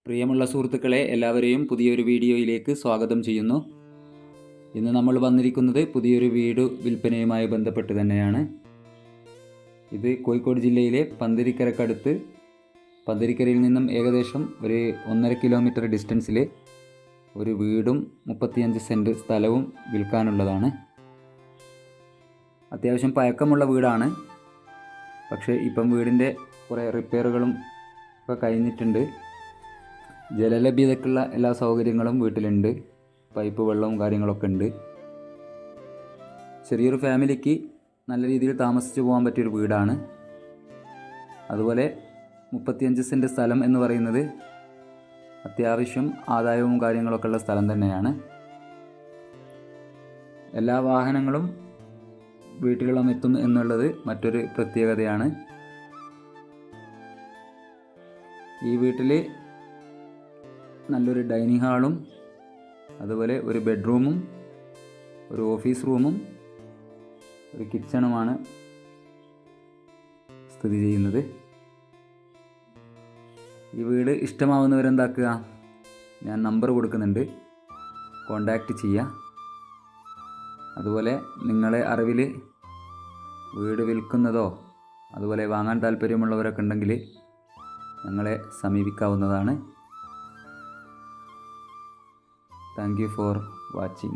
പ്രിയമുള്ള സുഹൃത്തുക്കളെ, എല്ലാവരെയും പുതിയൊരു വീഡിയോയിലേക്ക് സ്വാഗതം ചെയ്യുന്നു. ഇന്ന് നമ്മൾ വന്നിരിക്കുന്നത് പുതിയൊരു വീട് വിൽപ്പനയുമായി ബന്ധപ്പെട്ട് തന്നെയാണ്. ഇത് കോഴിക്കോട് ജില്ലയിലെ പന്തിരിക്കരക്കടുത്ത്, പന്തിരിക്കരയിൽ നിന്നും ഏകദേശം ഒരു 1.5 കിലോമീറ്റർ ഡിസ്റ്റൻസിൽ ഒരു വീടും 35 സെൻറ്റ് സ്ഥലവും വിൽക്കാനുള്ളതാണ്. അത്യാവശ്യം പഴക്കമുള്ള വീടാണ്. പക്ഷേ ഇപ്പം വീടിൻ്റെ കുറേ റിപ്പയറുകളും ഒക്കെ കഴിഞ്ഞിട്ടുണ്ട്. ജലലഭ്യതയ്ക്കുള്ള എല്ലാ സൗകര്യങ്ങളും വീട്ടിലുണ്ട്. പൈപ്പ് വെള്ളവും കാര്യങ്ങളൊക്കെ ഉണ്ട്. ചെറിയൊരു ഫാമിലിക്ക് നല്ല രീതിയിൽ താമസിച്ച് പോകാൻ പറ്റിയൊരു വീടാണ്. അതുപോലെ 35 സെൻറ്റ് സ്ഥലം എന്ന് പറയുന്നത് അത്യാവശ്യം ആദായവും കാര്യങ്ങളൊക്കെ ഉള്ള സ്ഥലം തന്നെയാണ്. എല്ലാ വാഹനങ്ങളും വീട്ടിലോളം എത്തും എന്നുള്ളത് മറ്റൊരു പ്രത്യേകതയാണ്. ഈ വീട്ടിൽ നല്ലൊരു ഡൈനിങ് ഹാളും അതുപോലെ ഒരു ബെഡ്റൂമും ഒരു ഓഫീസ് റൂമും ഒരു കിച്ചണുമാണ് സ്ഥിതി ചെയ്യുന്നത്. ഈ വീട് ഇഷ്ടമാവുന്നവരെന്താക്കുക, ഞാൻ നമ്പർ കൊടുക്കുന്നുണ്ട്, കോണ്ടാക്റ്റ് ചെയ്യുക. അതുപോലെ നിങ്ങളെ അറിവിൽ വീട് വിൽക്കുന്നതോ അതുപോലെ വാങ്ങാൻ താല്പര്യമുള്ളവരൊക്കെ ഉണ്ടെങ്കിൽ ഞങ്ങളെ സമീപിക്കാവുന്നതാണ്. Thank you for watching.